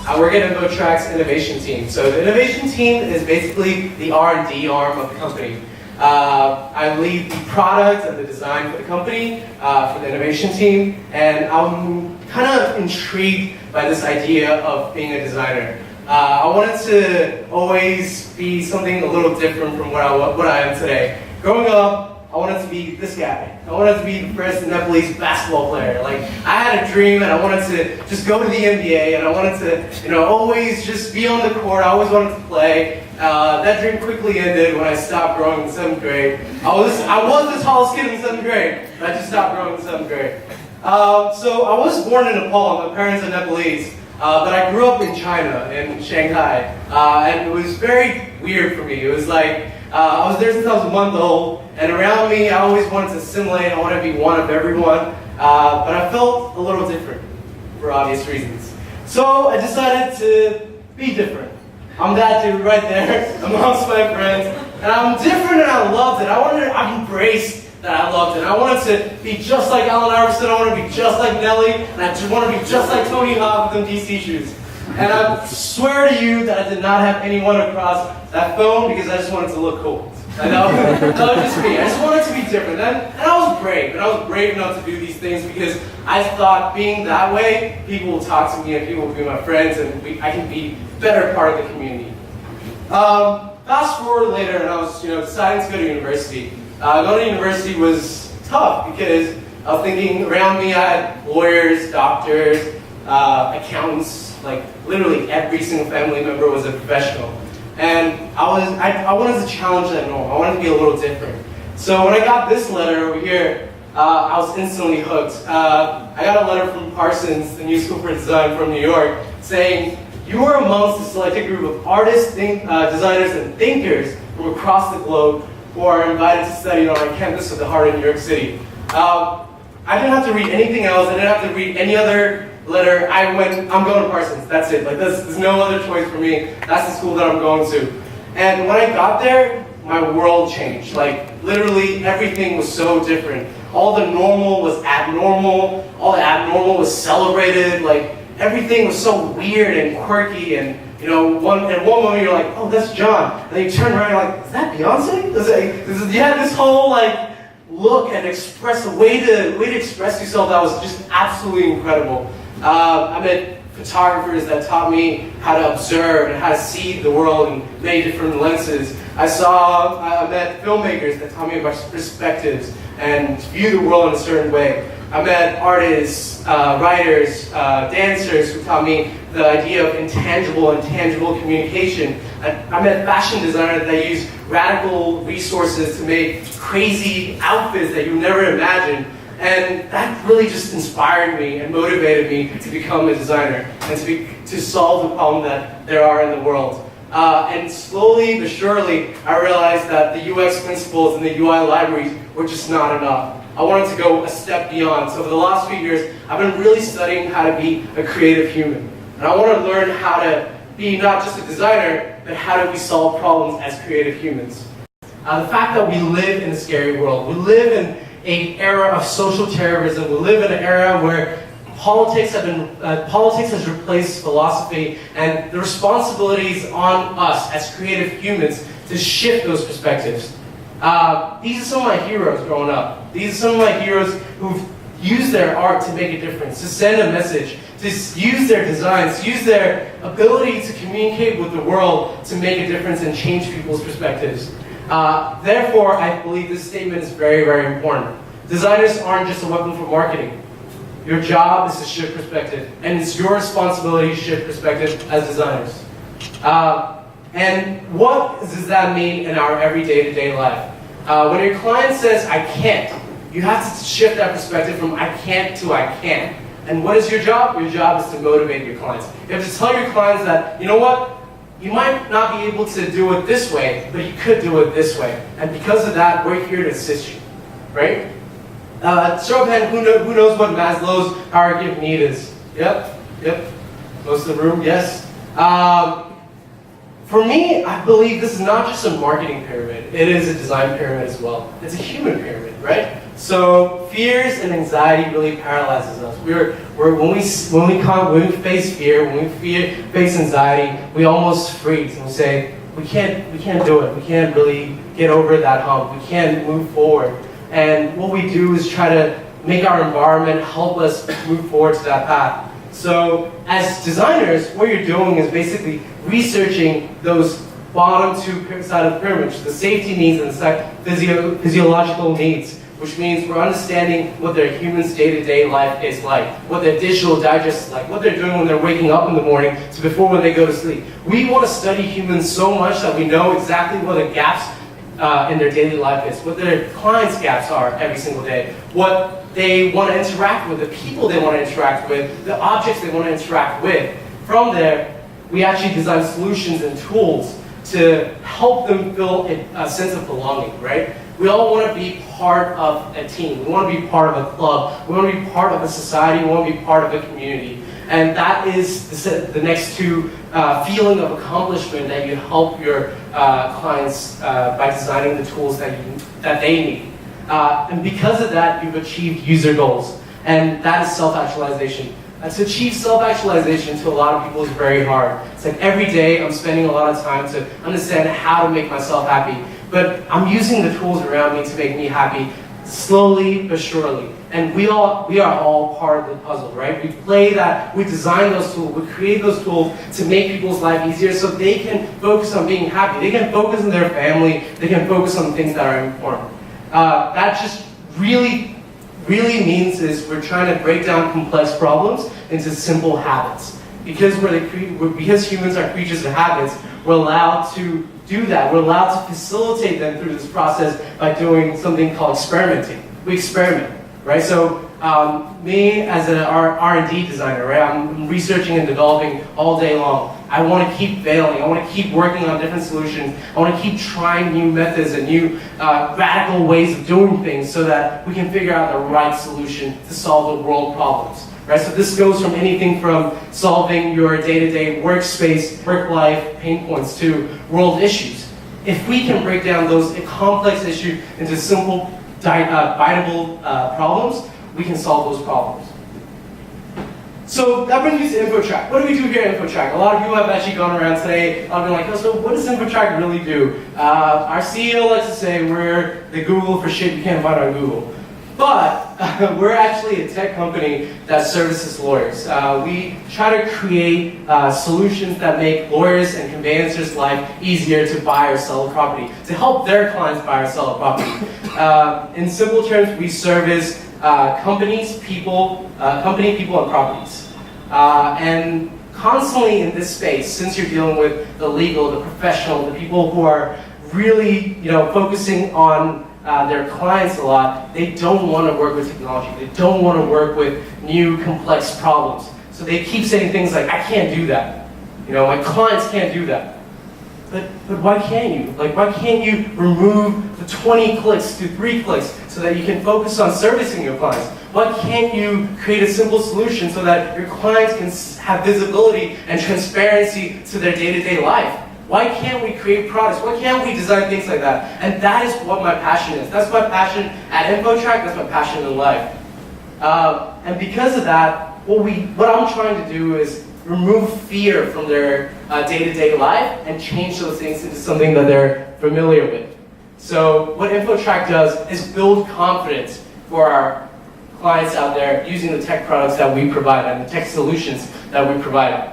I work at Infotrack's innovation team. So the innovation team is basically the R&D arm of the company. I lead the product and the design for the company, for the innovation team, and I'm kind of intrigued by this idea of being a designer. I wanted to always be something a little different from what I am today. Growing up, I wanted to be this guy. I wanted to be the first Nepalese basketball player. Like, I had a dream and I wanted to just go to the NBA and I wanted to, always just be on the court. I always wanted to play. That dream quickly ended when I stopped growing in 7th grade. I was the tallest kid in 7th grade, but I just stopped growing in 7th grade. So I was born in Nepal. My parents are Nepalese. But I grew up in China, in Shanghai, and it was very weird for me. It was like, I was there since I was a month old, and around me I always wanted to assimilate, I wanted to be one of everyone, but I felt a little different, for obvious reasons. So I decided to be different. I'm that dude right there, amongst my friends, and I'm different and I loved it. I embraced that I loved it. I wanted to be just like Allen Iverson, I wanted to be just like Nelly, and I just wanted to be just like Tony Hawk with them DC shoes. And I swear to you that I did not have anyone across that phone because I just wanted to look cool. I know, that was just me. I just wanted to be different. And I was brave, and I was brave enough to do these things because I thought being that way, people will talk to me and people will be my friends and I can be a better part of the community. Fast forward later and I was deciding to go to university. Going to university was tough because I was thinking around me I had lawyers, doctors, accountants, like literally every single family member was a professional. And I wanted to challenge that norm. I wanted to be a little different. So when I got this letter over here, I was instantly hooked. I got a letter from Parsons, the New School for Design from New York, saying, "You are amongst a selected group of artists, designers, and thinkers from across the globe who are invited to study on our campus of the heart of New York City." I didn't have to read anything else. I didn't have to read any other letter. I'm going to Parsons. That's it. Like, there's no other choice for me. That's the school that I'm going to. And when I got there, my world changed. Like, literally everything was so different. All the normal was abnormal. All the abnormal was celebrated. Like, everything was so weird and quirky and at one moment you're like, oh, that's John. And then you turn around and you're like, is that Beyonce? You had this whole look and express, a way to express yourself that was just absolutely incredible. I met photographers that taught me how to observe and how to see the world in many different lenses. I met filmmakers that taught me about perspectives and view the world in a certain way. I met artists, writers, dancers who taught me the idea of intangible and tangible communication. I met fashion designers that use radical resources to make crazy outfits that you never imagined. And that really just inspired me and motivated me to become a designer and to solve the problem that there are in the world. And slowly but surely, I realized that the UX principles and the UI libraries were just not enough. I wanted to go a step beyond. So for the last few years, I've been really studying how to be a creative human. And I want to learn how to be not just a designer, but how do we solve problems as creative humans. The fact that we live in a scary world, we live in an era of social terrorism, we live in an era where politics has replaced philosophy, and the responsibility is on us as creative humans to shift those perspectives. These are some of my heroes growing up. These are some of my heroes who've used their art to make a difference, to send a message, to use their designs, to use their ability to communicate with the world to make a difference and change people's perspectives. Therefore, I believe this statement is very, very important. Designers aren't just a weapon for marketing. Your job is to shift perspective, and it's your responsibility to shift perspective as designers. And what does that mean in our everyday-to-day life? When your client says, I can't, you have to shift that perspective from I can't to I can. And what is your job? Your job is to motivate your clients. You have to tell your clients that, you know what? You might not be able to do it this way, but you could do it this way. And because of that, we're here to assist you, right? Show of hand, who knows what Maslow's hierarchy of need is? Yep. Most of the room, yes. For me, I believe this is not just a marketing pyramid. It is a design pyramid as well. It's a human pyramid, right? So fears and anxiety really paralyzes us. When we face fear, when we face anxiety, we almost freeze and we say, we can't do it. We can't really get over that hump. We can't move forward. And what we do is try to make our environment help us move forward to that path. So as designers, what you're doing is basically researching those bottom two side of the pyramid, the safety needs and the physiological needs, which means we're understanding what their humans' day-to-day life is like, what their digital digest is like, what they're doing when they're waking up in the morning to before when they go to sleep. We want to study humans so much that we know exactly what the gaps in their daily life is, what their clients' gaps are every single day, what they want to interact with, the people they want to interact with, the objects they want to interact with. From there, we actually design solutions and tools to help them feel a sense of belonging, right? We all want to be part of a team. We want to be part of a club. We want to be part of a society. We want to be part of a community. And that is the next two feeling of accomplishment that you help your clients by designing the tools that they need. And because of that, you've achieved user goals. And that is self-actualization. To achieve self-actualization to a lot of people is very hard. It's like every day I'm spending a lot of time to understand how to make myself happy. But I'm using the tools around me to make me happy, slowly but surely. And we are all part of the puzzle, right? We design those tools, we create those tools to make people's life easier so they can focus on being happy. They can focus on their family, they can focus on things that are important. That just really means is we're trying to break down complex problems into simple habits. Because because humans are creatures of habits, we're allowed to do that. We're allowed to facilitate them through this process by doing something called experimenting. We experiment, right? So me as an R&D designer, right? I'm researching and developing all day long. I want to keep failing. I want to keep working on different solutions. I want to keep trying new methods and new radical ways of doing things so that we can figure out the right solution to solve the world problems. Right? So this goes from anything from solving your day-to-day workspace, work-life pain points to world issues. If we can break down those complex issues into simple, biteable problems, we can solve those problems. So that brings me to Infotrack. What do we do here at Infotrack? A lot of people have actually gone around today and been like, oh, so what does Infotrack really do? Our CEO likes to say we're the Google for shit you can't find on Google. But we're actually a tech company that services lawyers. We try to create solutions that make lawyers and conveyancers' life easier to buy or sell a property, to help their clients buy or sell a property. In simple terms, we service companies, people, and properties. And constantly in this space, since you're dealing with the legal, the professional, the people who are really, focusing on their clients a lot, they don't want to work with technology. They don't want to work with new complex problems. So they keep saying things like, I can't do that. My clients can't do that. But why can't you? Why can't you remove the 20 clicks to 3 clicks so that you can focus on servicing your clients? Why can't you create a simple solution so that your clients can have visibility and transparency to their day-to-day life? Why can't we create products? Why can't we design things like that? And that is what my passion is. That's my passion at Infotrack. That's my passion in life. And because of that, what I'm trying to do is remove fear from their day-to-day life and change those things into something that they're familiar with. So what Infotrack does is build confidence for our clients out there using the tech products that we provide and the tech solutions that we provide.